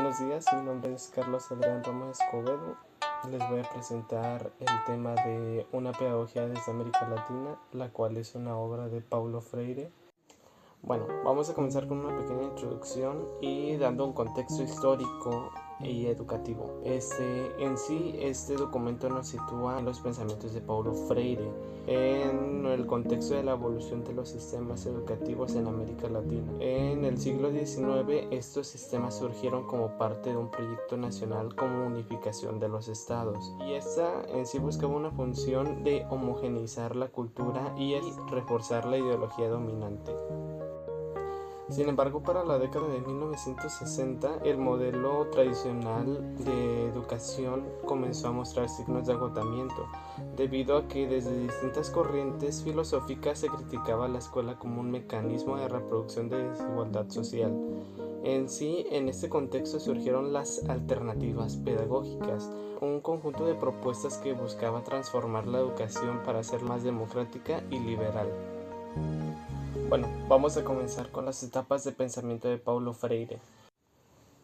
Buenos días, mi nombre es Carlos Adrián Ramos Escobedo. Les voy a presentar el tema de una pedagogía desde América Latina, la cual es una obra de Paulo Freire. Bueno, vamos a comenzar con una pequeña introducción y dando un contexto histórico y educativo. Este documento nos sitúa en los pensamientos de Paulo Freire en el contexto de la evolución de los sistemas educativos en América Latina. En el siglo XIX, estos sistemas surgieron como parte de un proyecto nacional como unificación de los estados, y esta en sí buscaba una función de homogeneizar la cultura y reforzar la ideología dominante. Sin embargo, para la década de 1960, el modelo tradicional de educación comenzó a mostrar signos de agotamiento, debido a que desde distintas corrientes filosóficas se criticaba a la escuela como un mecanismo de reproducción de desigualdad social. En este contexto surgieron las alternativas pedagógicas, un conjunto de propuestas que buscaba transformar la educación para ser más democrática y liberal. Bueno, vamos a comenzar con las etapas de pensamiento de Paulo Freire.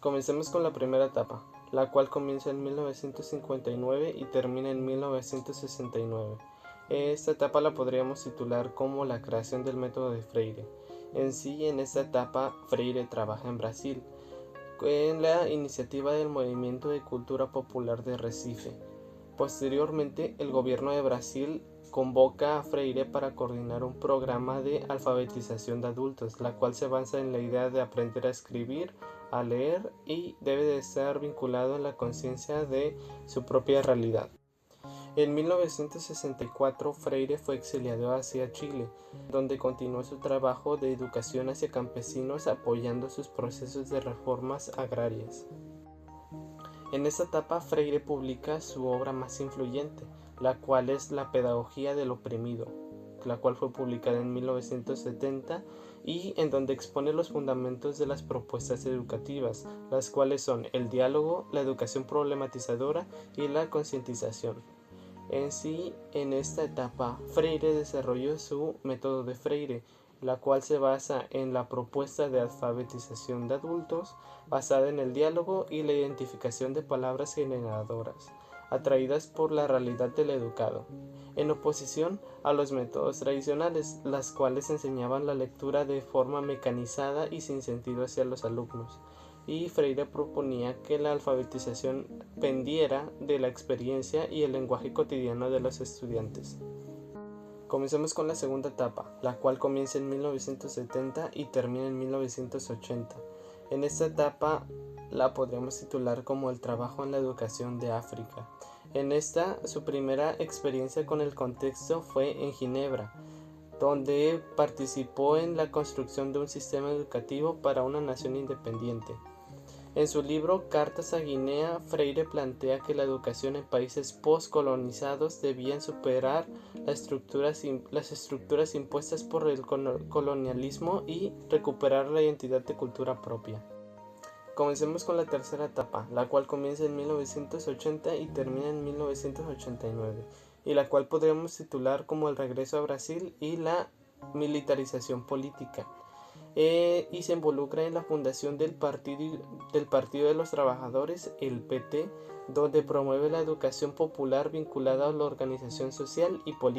Comencemos con la primera etapa, la cual comienza en 1959 y termina en 1969. Esta etapa la podríamos titular como la creación del método de Freire. En esta etapa Freire trabaja en Brasil, en la iniciativa del Movimiento de Cultura Popular de Recife. Posteriormente, el gobierno de Brasil convoca a Freire para coordinar un programa de alfabetización de adultos, la cual se basa en la idea de aprender a escribir, a leer y debe de estar vinculado en la conciencia de su propia realidad. En 1964, Freire fue exiliado hacia Chile, donde continuó su trabajo de educación hacia campesinos apoyando sus procesos de reformas agrarias. En esta etapa Freire publica su obra más influyente, la cual es La pedagogía del oprimido, la cual fue publicada en 1970 y en donde expone los fundamentos de las propuestas educativas, las cuales son el diálogo, la educación problematizadora y la concientización. En esta etapa, Freire desarrolló su método de Freire, la cual se basa en la propuesta de alfabetización de adultos, basada en el diálogo y la identificación de palabras generadoras, atraídas por la realidad del educado, en oposición a los métodos tradicionales, las cuales enseñaban la lectura de forma mecanizada y sin sentido hacia los alumnos. Y Freire proponía que la alfabetización pendiera de la experiencia y el lenguaje cotidiano de los estudiantes. Comencemos con la segunda etapa, la cual comienza en 1970 y termina en 1980. En esta etapa la podríamos titular como el trabajo en la educación de África. En esta, su primera experiencia con el contexto fue en Ginebra, donde participó en la construcción de un sistema educativo para una nación independiente. En su libro Cartas a Guinea, Freire plantea que la educación en países postcolonizados debían superar las estructuras impuestas por el colonialismo y recuperar la identidad de cultura propia. Comencemos con la tercera etapa, la cual comienza en 1980 y termina en 1989, y la cual podríamos titular como el regreso a Brasil y la militarización política. Y se involucra en la fundación del Partido de los Trabajadores, el PT, donde promueve la educación popular vinculada a la organización social y política.